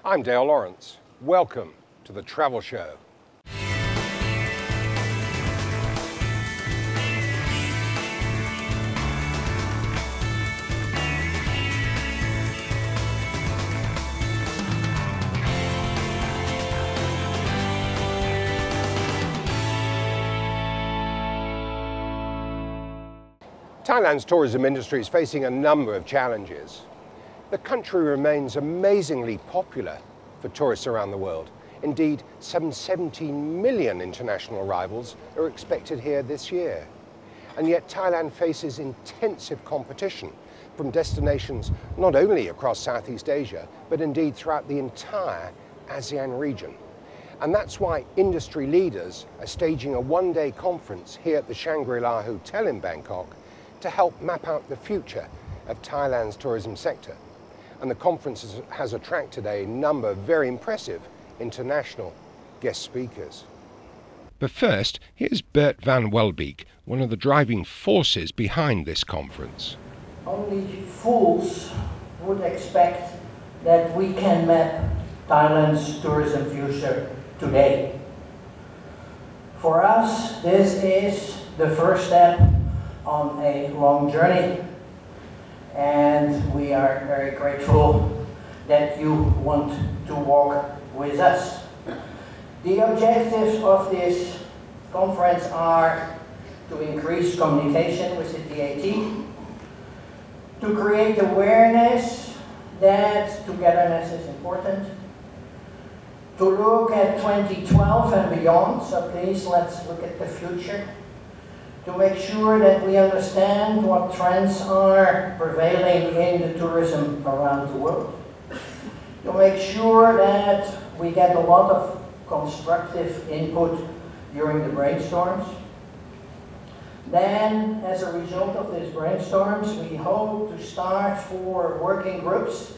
I'm Dale Lawrence. Welcome to the Travel Show. Thailand's tourism industry is facing a number of challenges. The country remains amazingly popular for tourists around the world. Indeed, some 17 million international arrivals are expected here this year. And yet Thailand faces intensive competition from destinations not only across Southeast Asia, but indeed throughout the entire ASEAN region. And that's why industry leaders are staging a one-day conference here at the Shangri-La Hotel in Bangkok to help map out the future of Thailand's tourism sector. And the conference has attracted a number of very impressive international guest speakers. But first, here's Bert van Welbeek, one of the driving forces behind this conference. Only fools would expect that we can map Thailand's tourism future today. For us, this is the first step on a long journey, and we are very grateful that you want to walk with us. The objectives of this conference are to increase communication with the TAT, to create awareness that togetherness is important, to look at 2012 and beyond, so please let's look at the future, to make sure that we understand what trends are prevailing in the tourism around the world, to make sure that we get a lot of constructive input during the brainstorms. Then, as a result of these brainstorms, we hope to start 4 working groups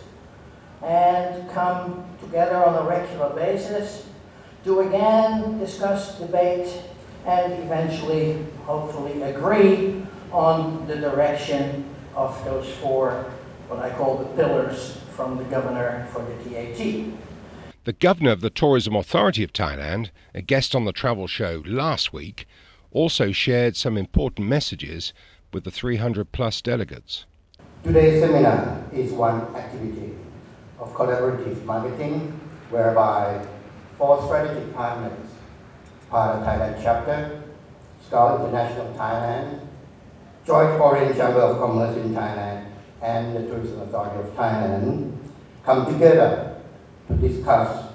and come together on a regular basis to again discuss, debate, and eventually, hopefully, agree on the direction of those 4, what I call the pillars from the governor for the TAT. The governor of the Tourism Authority of Thailand, a guest on the Travel Show last week, also shared some important messages with the 300+ delegates. Today's seminar is one activity of collaborative marketing whereby 4 strategic partners, Para Thailand Chapter, Star International Thailand, Joint Foreign Chamber of Commerce in Thailand, and the Tourism Authority of Thailand come together to discuss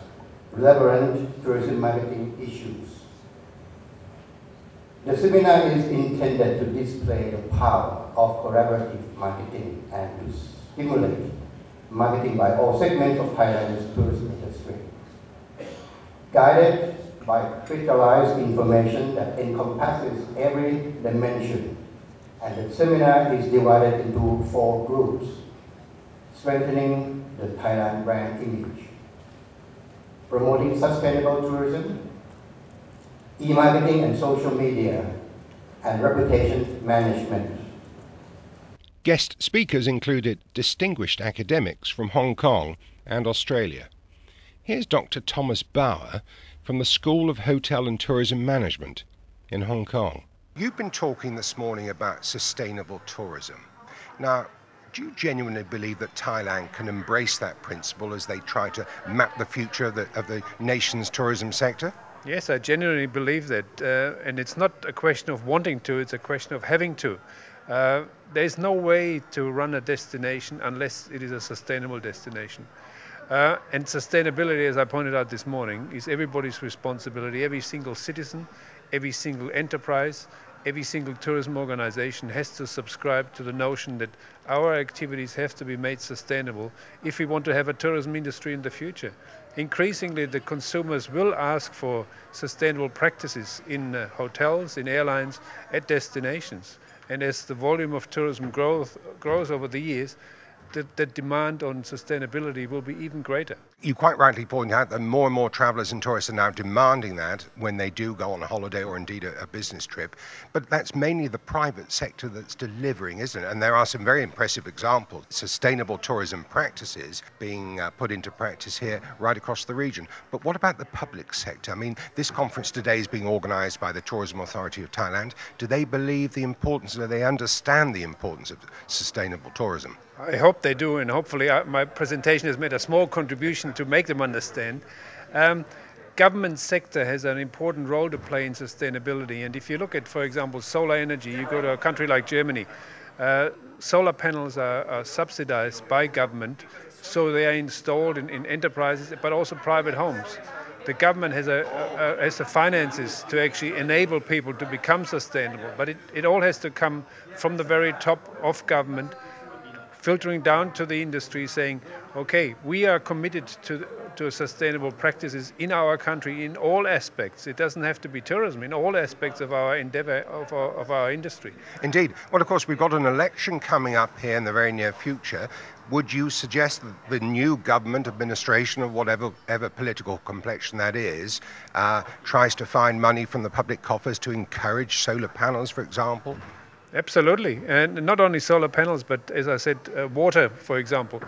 relevant tourism marketing issues. The seminar is intended to display the power of collaborative marketing and to stimulate marketing by all segments of Thailand's tourism industry. Guided by crystallized information that encompasses every dimension, and the seminar is divided into 4 groups, strengthening the Thailand brand image, promoting sustainable tourism, e-marketing and social media, and reputation management. Guest speakers included distinguished academics from Hong Kong and Australia. Here's Dr. Thomas Bauer from the School of Hotel and Tourism Management in Hong Kong. You've been talking this morning about sustainable tourism. Now, do you genuinely believe that Thailand can embrace that principle as they try to map the future of the nation's tourism sector? Yes, I genuinely believe that, and it's not a question of wanting to, it's a question of having to. There's no way to run a destination unless it is a sustainable destination. And sustainability, as I pointed out this morning, is everybody's responsibility. Every single citizen, every single enterprise, every single tourism organization has to subscribe to the notion that our activities have to be made sustainable if we want to have a tourism industry in the future. Increasingly, the consumers will ask for sustainable practices in hotels, in airlines, at destinations. And as the volume of tourism grows over the years, the demand on sustainability will be even greater. You quite rightly point out that more and more travellers and tourists are now demanding that when they do go on a holiday or indeed a business trip. But that's mainly the private sector that's delivering, isn't it? And there are some very impressive examples. Sustainable tourism practices being put into practice here right across the region. But what about the public sector? I mean, this conference today is being organised by the Tourism Authority of Thailand. Do they believe the importance, do they understand the importance of sustainable tourism? I hope they do, and hopefully my presentation has made a small contribution to make them understand. Government sector has an important role to play in sustainability, and if you look at, for example, solar energy, you go to a country like Germany, solar panels are subsidized by government, so they are installed in enterprises, but also private homes. The government has the finances to actually enable people to become sustainable, but it all has to come from the very top of government, filtering down to the industry, saying, okay, we are committed to sustainable practices in our country in all aspects. It doesn't have to be tourism, in all aspects of our endeavour, of our industry. Indeed. Well, of course, we've got an election coming up here in the very near future. Would you suggest that the new government, administration, of whatever political complexion that is, tries to find money from the public coffers to encourage solar panels, for example? Absolutely, and not only solar panels, but as I said, water, for example.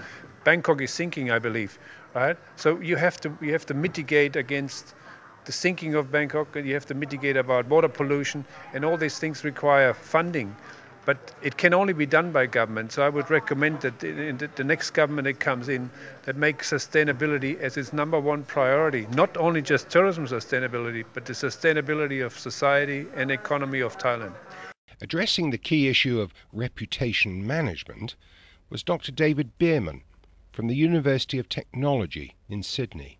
Bangkok is sinking, I believe, right? So you have to mitigate against the sinking of Bangkok, and you have to mitigate about water pollution, and all these things require funding. But it can only be done by government. So I would recommend that in the next government that comes in, that makes sustainability as its #1 priority, not only just tourism sustainability, but the sustainability of society and economy of Thailand. Addressing the key issue of reputation management was Dr. David Bierman from the University of Technology in Sydney.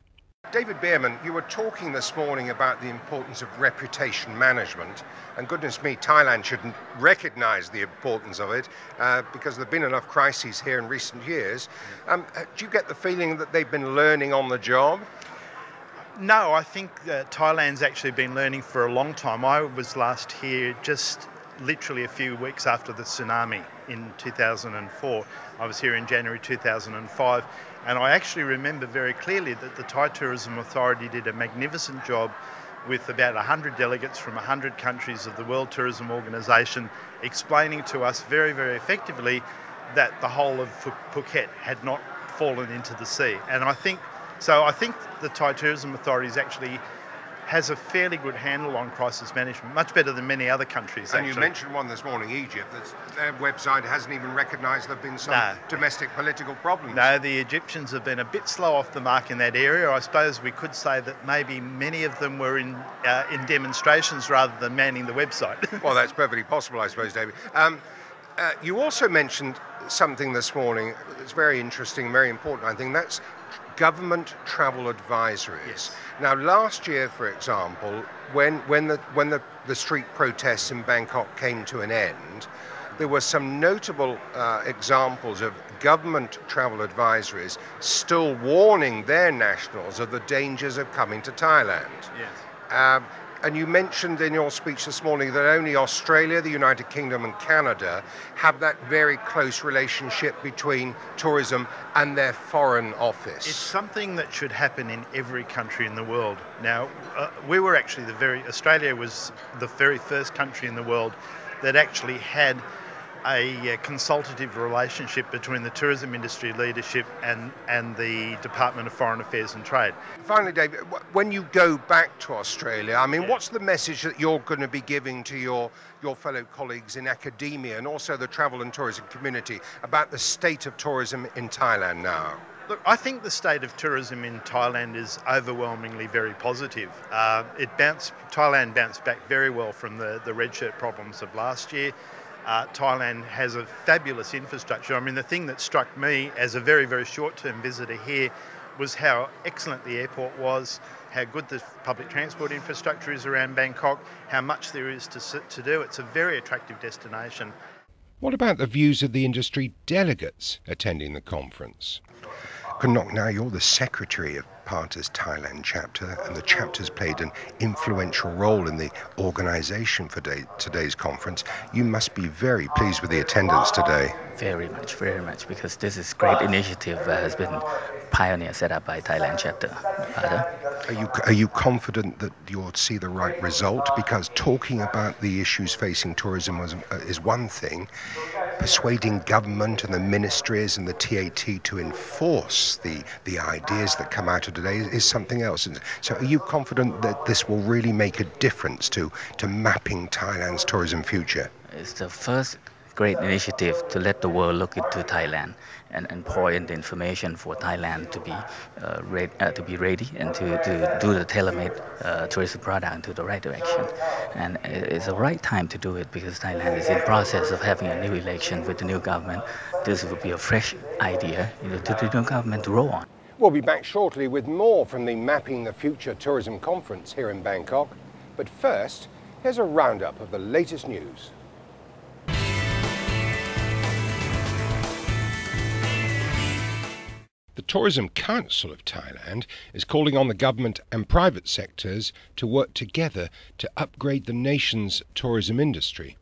David Bierman, you were talking this morning about the importance of reputation management, and goodness me, Thailand shouldn't recognise the importance of it because there have been enough crises here in recent years. Do you get the feeling that they've been learning on the job? No, I think that Thailand's actually been learning for a long time. I was last here just literally a few weeks after the tsunami in 2004. I was here in January 2005, and I actually remember very clearly that the Thai Tourism Authority did a magnificent job with about 100 delegates from 100 countries of the World Tourism Organization explaining to us very, very effectively that the whole of Phuket had not fallen into the sea. And I think the Thai Tourism Authority actually has a fairly good handle on crisis management, much better than many other countries. And you mentioned one this morning, Egypt, their website hasn't even recognised there have been some domestic political problems. No, the Egyptians have been a bit slow off the mark in that area. I suppose we could say that maybe many of them were in demonstrations rather than manning the website. Well, that's perfectly possible, I suppose, David. You also mentioned something this morning that's very interesting, very important, I think. That's government travel advisories. Yes. Now, last year, for example, when the street protests in Bangkok came to an end, there were some notable examples of government travel advisories still warning their nationals of the dangers of coming to Thailand. Yes. And you mentioned in your speech this morning that only Australia, the United Kingdom and Canada have that very close relationship between tourism and their foreign office. It's something that should happen in every country in the world. Now, we were actually Australia was the very first country in the world that actually had a consultative relationship between the tourism industry leadership and the Department of Foreign Affairs and Trade. Finally, David, when you go back to Australia, I mean, what's the message that you're going to be giving to your fellow colleagues in academia and also the travel and tourism community about the state of tourism in Thailand now? Look, I think the state of tourism in Thailand is overwhelmingly very positive. Thailand bounced back very well from the red shirt problems of last year. Thailand has a fabulous infrastructure. I mean, the thing that struck me as a very, very short-term visitor here was how excellent the airport was, how good the public transport infrastructure is around Bangkok, how much there is to do. It's a very attractive destination. What about the views of the industry delegates attending the conference? Kanok, now you're the secretary of PATA's Thailand chapter, and the chapter's played an influential role in the organisation for today's conference. You must be very pleased with the attendance today. Very much, because this is a great initiative that has been pioneered, set up by Thailand chapter. PATA. Are you confident that you'll see the right result? Because talking about the issues facing tourism is one thing. Persuading government and the ministries and the TAT to enforce the ideas that come out of today is something else. So are you confident that this will really make a difference to mapping Thailand's tourism future? It's the first great initiative to let the world look into Thailand and pour in the information for Thailand to be ready and to do the tailor-made tourism product into the right direction. And it's the right time to do it because Thailand is in the process of having a new election with the new government. This will be a fresh idea to the new government to roll on. We'll be back shortly with more from the Mapping the Future Tourism Conference here in Bangkok. But first, here's a roundup of the latest news. The Tourism Council of Thailand is calling on the government and private sectors to work together to upgrade the nation's tourism industry.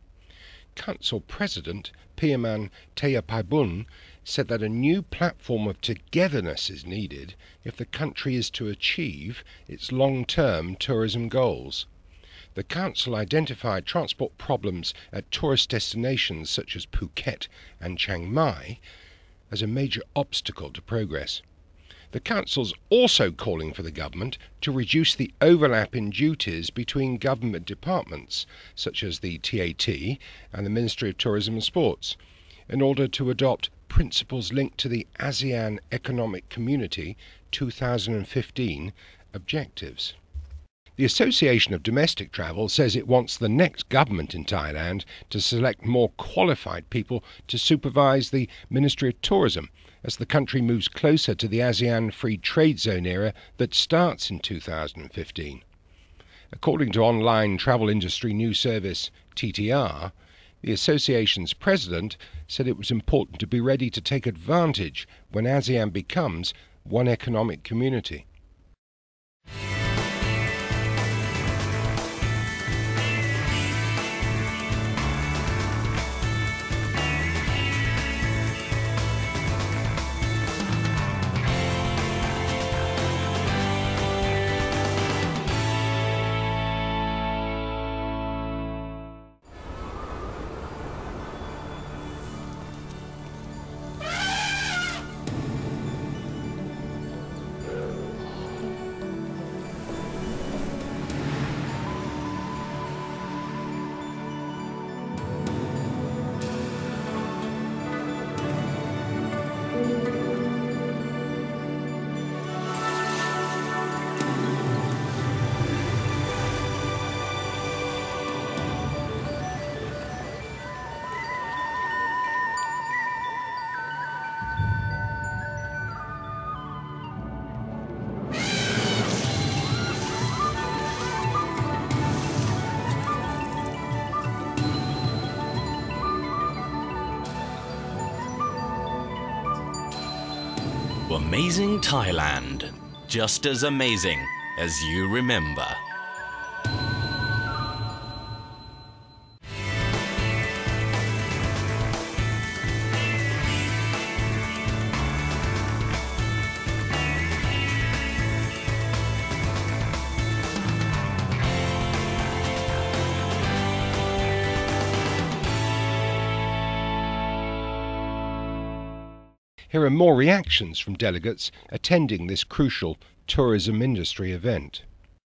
Council President Piyaman Teyapaibun said that a new platform of togetherness is needed if the country is to achieve its long-term tourism goals. The Council identified transport problems at tourist destinations such as Phuket and Chiang Mai as a major obstacle to progress. The Council's also calling for the government to reduce the overlap in duties between government departments, such as the TAT and the Ministry of Tourism and Sports, in order to adopt principles linked to the ASEAN Economic Community 2015 objectives. The Association of Domestic Travel says it wants the next government in Thailand to select more qualified people to supervise the Ministry of Tourism as the country moves closer to the ASEAN Free Trade Zone era that starts in 2015. According to online travel industry news service TTR, the association's president said it was important to be ready to take advantage when ASEAN becomes one economic community. Amazing Thailand, just as amazing as you remember. Here are more reactions from delegates attending this crucial tourism industry event.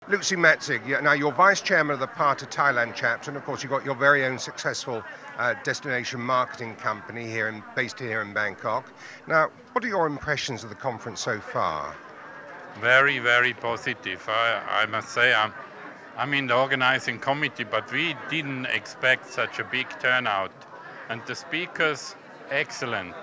Lucy Matzig, now you're Vice Chairman of the PATA Thailand chapter, and of course you've got your very own successful destination marketing company based here in Bangkok. Now, what are your impressions of the conference so far? Very, very positive. I must say I'm in the organizing committee, but we didn't expect such a big turnout. And the speakers, excellent.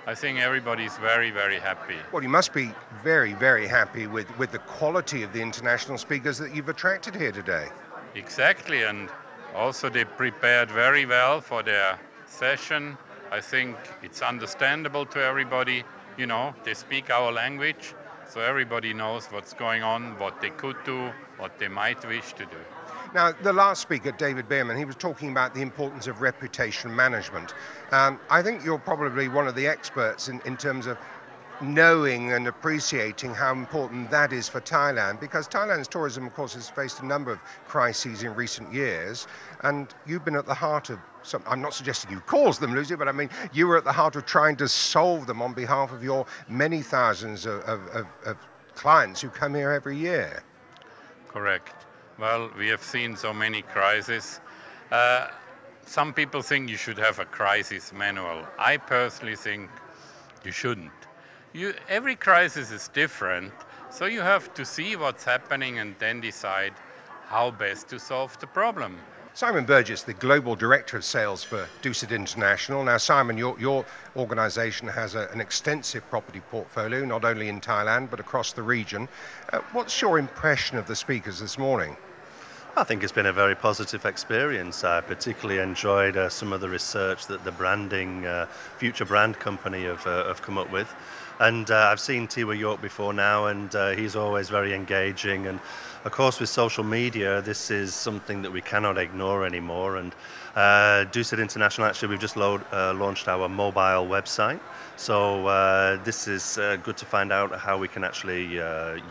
I think everybody's very, very happy. Well, you must be very, very happy with the quality of the international speakers that you've attracted here today. Exactly, and also they prepared very well for their session. I think it's understandable to everybody, you know, they speak our language, so everybody knows what's going on, what they could do, what they might wish to do. Now, the last speaker, David Bierman, he was talking about the importance of reputation management. I think you're probably one of the experts in terms of knowing and appreciating how important that is for Thailand, because Thailand's tourism, of course, has faced a number of crises in recent years, and you've been at the heart of some. I'm not suggesting you caused them, Lucy, but I mean, you were at the heart of trying to solve them on behalf of your many thousands of clients who come here every year. Correct. Well, we have seen so many crises. Some people think you should have a crisis manual. I personally think you shouldn't. Every crisis is different, so you have to see what's happening and then decide how best to solve the problem. Simon Burgess, the Global Director of Sales for Dusit International. Now, Simon, your organisation has an extensive property portfolio, not only in Thailand, but across the region. What's your impression of the speakers this morning? I think it's been a very positive experience. I particularly enjoyed some of the research that the branding, Future Brand Company have come up with. And I've seen Tiwa York before now, and he's always very engaging. And of course, with social media, this is something that we cannot ignore anymore. And Dusit International, actually, we've just launched our mobile website. So this is good to find out how we can actually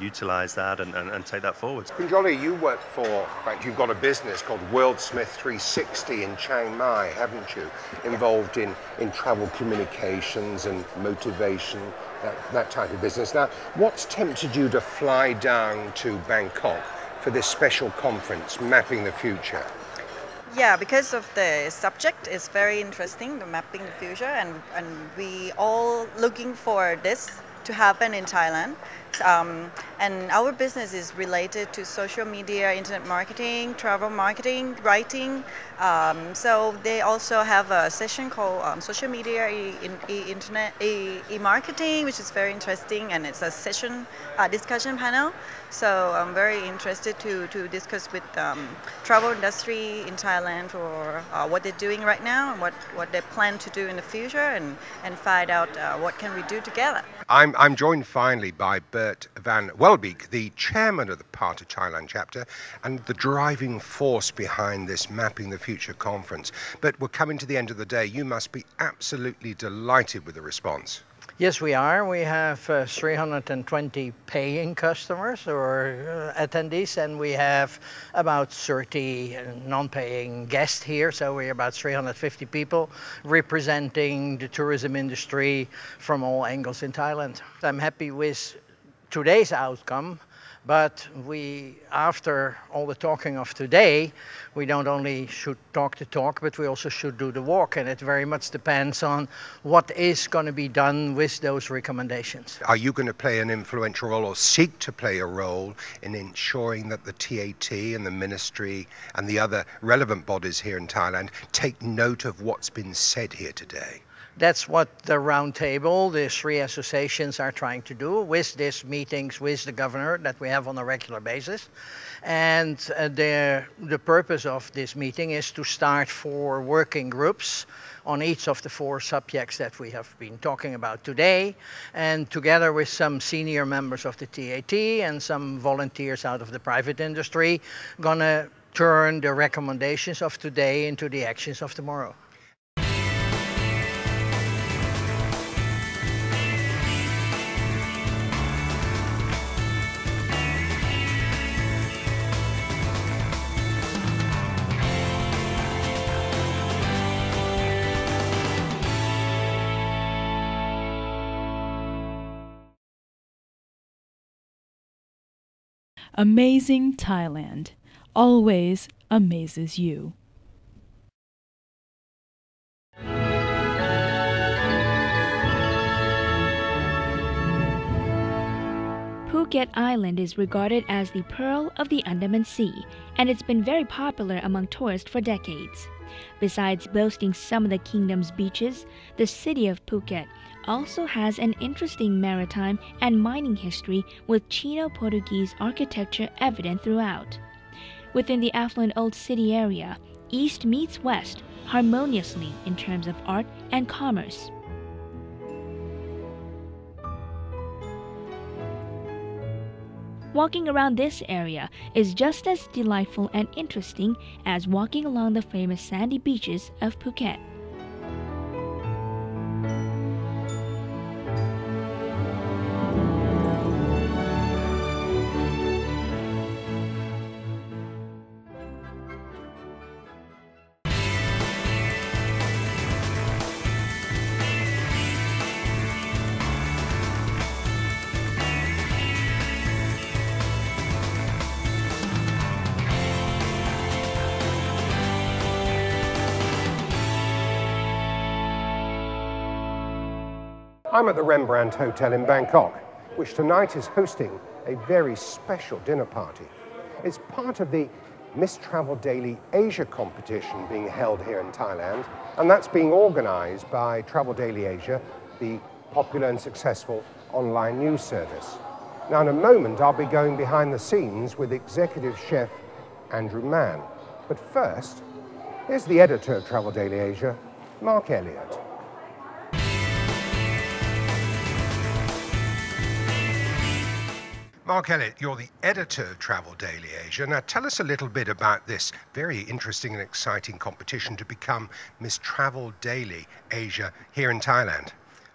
utilize that and take that forward. Kunjoli, you work for, in fact, you've got a business called Worldsmith 360 in Chiang Mai, haven't you? Involved in travel communications and motivation, that type of business. Now, what's tempted you to fly down to Bangkok for this special conference, Mapping the Future? Yeah, because of the subject is very interesting, the mapping the future, and we all looking for this to happen in Thailand. And our business is related to social media, internet marketing, travel marketing, writing. So they also have a session called social media, internet, e-marketing, which is very interesting, and it's a session discussion panel. So I'm very interested to discuss with travel industry in Thailand for what they're doing right now and what they plan to do in the future, and find out what can we do together. I'm joined finally by Bert van Welbeek, the chairman of the Part of Thailand chapter and the driving force behind this Mapping the Future conference. But we're coming to the end of the day. You must be absolutely delighted with the response. Yes, we are. We have 320 paying customers or attendees, and we have about 30 non-paying guests here. So we're about 350 people representing the tourism industry from all angles in Thailand. I'm happy with today's outcome, but after all the talking of today, we don't only should talk the talk, but we also should do the walk, and it very much depends on what is going to be done with those recommendations. Are you going to play an influential role or seek to play a role in ensuring that the TAT and the ministry and the other relevant bodies here in Thailand take note of what's been said here today? That's what the roundtable, the three associations, are trying to do with these meetings with the governor that we have on a regular basis. And the purpose of this meeting is to start 4 working groups on each of the 4 subjects that we have been talking about today, and together with some senior members of the TAT and some volunteers out of the private industry, gonna turn the recommendations of today into the actions of tomorrow. Amazing Thailand always amazes you. Phuket Island is regarded as the pearl of the Andaman Sea, and it's been very popular among tourists for decades. Besides boasting some of the kingdom's beaches, the city of Phuket also has an interesting maritime and mining history with Chino-Portuguese architecture evident throughout. Within the affluent Old City area, East meets West harmoniously in terms of art and commerce. Walking around this area is just as delightful and interesting as walking along the famous sandy beaches of Phuket. I'm at the Rembrandt Hotel in Bangkok, which tonight is hosting a very special dinner party. It's part of the Miss Travel Daily Asia competition being held here in Thailand, and that's being organized by Travel Daily Asia, the popular and successful online news service. Now, in a moment, I'll be going behind the scenes with executive chef Andrew Mann. But first, here's the editor of Travel Daily Asia, Mark Elliott. Mark Elliott, you're the editor of Travel Daily Asia. Now, tell us a little bit about this very interesting and exciting competition to become Miss Travel Daily Asia here in Thailand.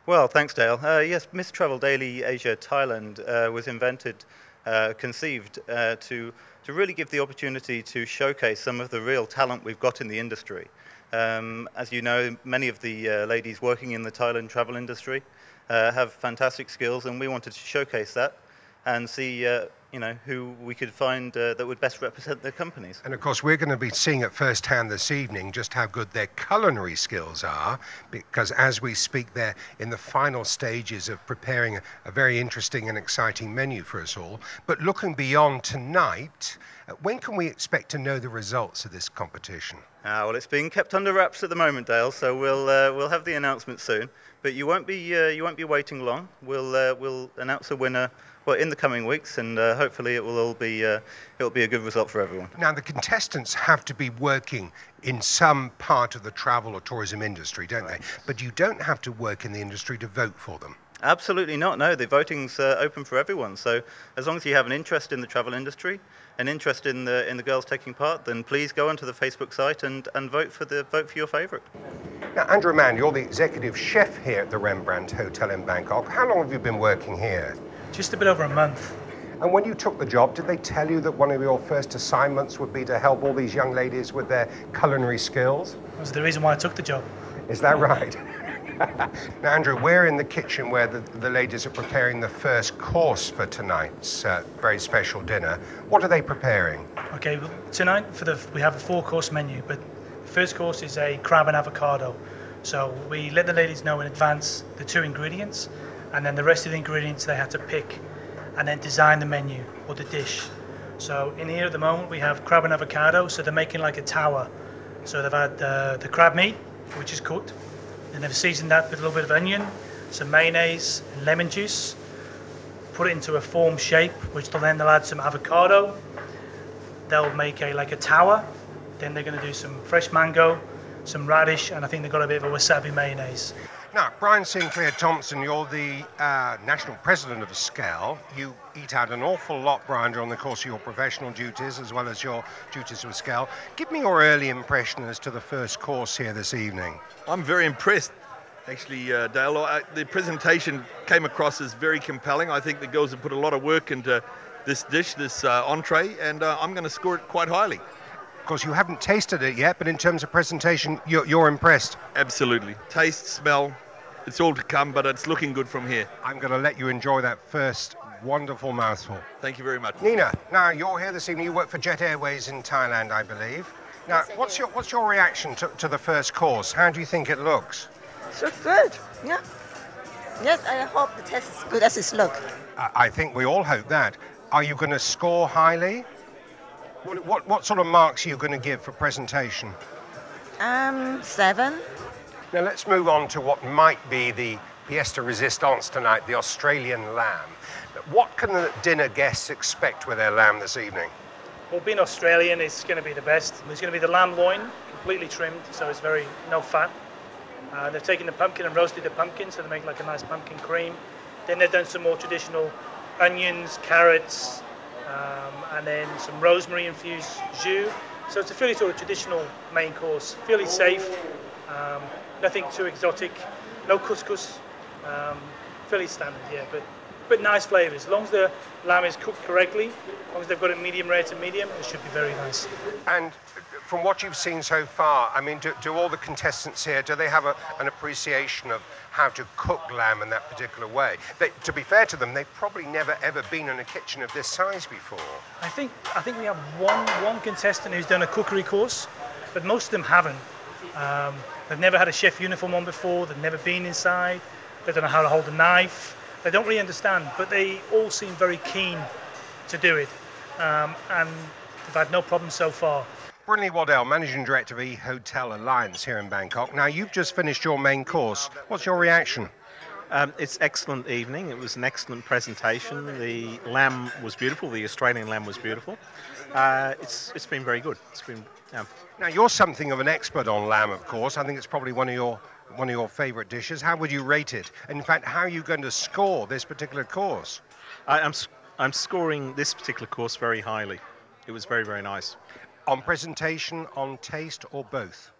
Well, thanks, Dale. Yes, Miss Travel Daily Asia Thailand was invented, conceived to really give the opportunity to showcase some of the real talent we've got in the industry. As you know, many of the ladies working in the Thailand travel industry have fantastic skills, and we wanted to showcase that and see who we could find that would best represent their companies. And of course, we're going to be seeing at first hand this evening just how good their culinary skills are, because as we speak, they're in the final stages of preparing a very interesting and exciting menu for us all. But looking beyond tonight, when can we expect to know the results of this competition? Well, it's being kept under wraps at the moment, Dale, so we'll have the announcement soon. But you won't be waiting long. We'll announce a winner in the coming weeks, and hopefully it'll be a good result for everyone. Now, the contestants have to be working in some part of the travel or tourism industry, don't they? But you don't have to work in the industry to vote for them. Absolutely not. No, the voting's open for everyone. So as long as you have an interest in the travel industry, an interest in the girls taking part, then please go onto the Facebook site and vote for your favourite. Now, Andrew Mann, you're the executive chef here at the Rembrandt Hotel in Bangkok. How long have you been working here? Just a bit over a month. And when you took the job, did they tell you that one of your first assignments would be to help all these young ladies with their culinary skills? That was the reason why I took the job. Is that right? Now, Andrew, we're in the kitchen where the ladies are preparing the first course for tonight's very special dinner. What are they preparing? Okay, well, tonight we have a 4-course menu, but the first course is a crab and avocado. So we let the ladies know in advance the 2 ingredients, and then the rest of the ingredients they had to pick and then design the menu or the dish. So in here at the moment we have crab and avocado, so they're making like a tower. So they've had the crab meat, which is cooked, and they've seasoned that with a little bit of onion, some mayonnaise and lemon juice, put it into a form shape, which they'll add some avocado. They'll make like a tower, then they're going to do some fresh mango, some radish, and I think they've got a bit of a wasabi mayonnaise. Now, Brian Sinclair Thompson, you're the national president of SCAL. You eat out an awful lot, Brian, during the course of your professional duties as well as your duties with SCAL. Give me your early impression as to the first course here this evening. I'm very impressed, actually, Dale. The presentation came across as very compelling. I think the girls have put a lot of work into this dish, this entree, and I'm going to score it quite highly. Of course, you haven't tasted it yet, but in terms of presentation, you're impressed. Absolutely. Taste, smell, it's all to come, but it's looking good from here. I'm going to let you enjoy that first wonderful mouthful. Thank you very much. Nina, now you're here this evening. You work for Jet Airways in Thailand, I believe. Now, what's your reaction to the first course? How do you think it looks? It looks good, yeah. Yes, I hope the taste is good as it looks. I think we all hope that. Are you going to score highly? What sort of marks are you going to give for presentation? 7. Now let's move on to what might be the pièce de résistance tonight, the Australian lamb. What can the dinner guests expect with their lamb this evening? Well, being Australian is going to be the best. There's going to be the lamb loin, completely trimmed, so it's no fat. They've taken the pumpkin and roasted the pumpkin, so they make like a nice pumpkin cream. Then they've done some more traditional onions, carrots, and then some rosemary infused jus. So it's a fairly sort of traditional main course, fairly safe, nothing too exotic, no couscous, fairly standard, yeah, but nice flavours. As long as the lamb is cooked correctly, as long as they've got it medium rare to medium, it should be very nice. And from what you've seen so far, I mean, do all the contestants here, do they have an appreciation of how to cook lamb in that particular way? To be fair to them, they've probably never ever been in a kitchen of this size before. I think we have one contestant who's done a cookery course, but most of them haven't. They've never had a chef uniform on before, they've never been inside, they don't know how to hold a knife, they don't really understand, but they all seem very keen to do it, and they've had no problems so far. Brynley Waddell, Managing Director of E-Hotel Alliance here in Bangkok. Now, you've just finished your main course. What's your reaction? It's excellent evening. It was an excellent presentation. The lamb was beautiful. The Australian lamb was beautiful. It's been very good. It's been. Now, you're something of an expert on lamb, of course. I think it's probably one of your favourite dishes. How would you rate it? And in fact, how are you going to score this particular course? I'm scoring this particular course very highly. It was very, very nice. On presentation, on taste, or both?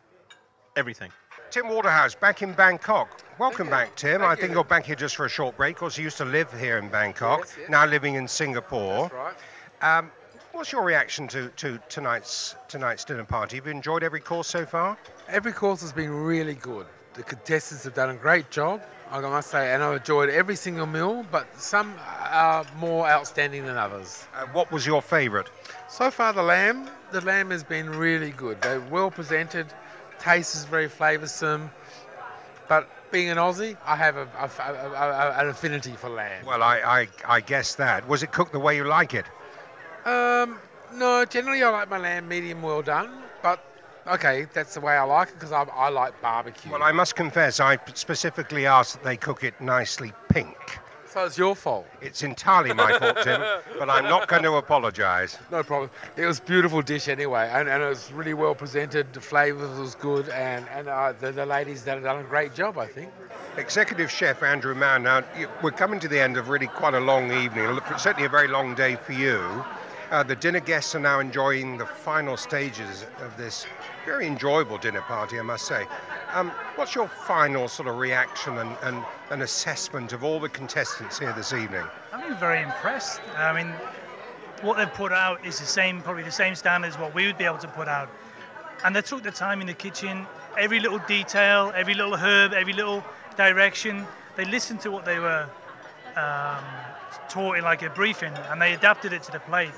Everything. Tim Waterhouse, back in Bangkok. Welcome back, Tim. I think you're back here just for a short break. Of course, you used to live here in Bangkok, now living in Singapore. That's right. What's your reaction to tonight's dinner party? Have you enjoyed every course so far? Every course has been really good. The contestants have done a great job, I must say, and I've enjoyed every single meal, but some are more outstanding than others. What was your favourite? So far, the lamb. The lamb has been really good. They're well presented, taste is very flavoursome, but being an Aussie, I have an affinity for lamb. Well, I guess that. Was it cooked the way you like it? No, generally I like my lamb medium well done, but okay, that's the way I like it because I like barbecue. Well, I must confess, I specifically asked that they cook it nicely pink. So it's your fault. It's entirely my fault, Tim, but I'm not going to apologise. No problem. It was a beautiful dish anyway, and it was really well presented. The flavours was good, and the ladies have done a great job, I think. Executive Chef Andrew Mann, now we're coming to the end of really quite a long evening, certainly a very long day for you. The dinner guests are now enjoying the final stages of this very enjoyable dinner party, I must say. What's your final sort of reaction and assessment of all the contestants here this evening? I've been very impressed. I mean, what they've put out is probably the same standard as what we would be able to put out. And they took the time in the kitchen, every little detail, every little herb, every little direction. They listened to what they were taught in like a briefing, and they adapted it to the plate.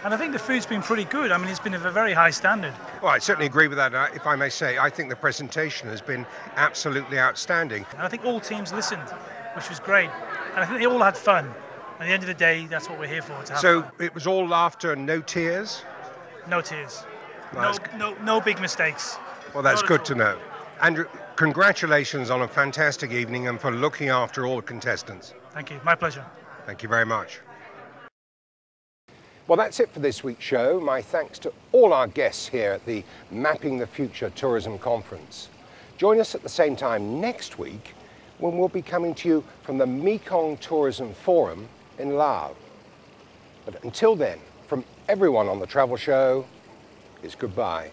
And I think the food's been pretty good. I mean, it's been of a very high standard. Well, I certainly agree with that. If I may say, I think the presentation has been absolutely outstanding. And I think all teams listened, which was great. And I think they all had fun. At the end of the day, that's what we're here for, to have So fun. it was all laughter and no tears? No tears. Well, No big mistakes. Well, that's good to know. Andrew, congratulations on a fantastic evening and for looking after all the contestants. Thank you. My pleasure. Thank you very much. Well, that's it for this week's show. My thanks to all our guests here at the Mapping the Future Tourism Conference. Join us at the same time next week when we'll be coming to you from the Mekong Tourism Forum in Laos. But until then, from everyone on the Travel Show, it's goodbye.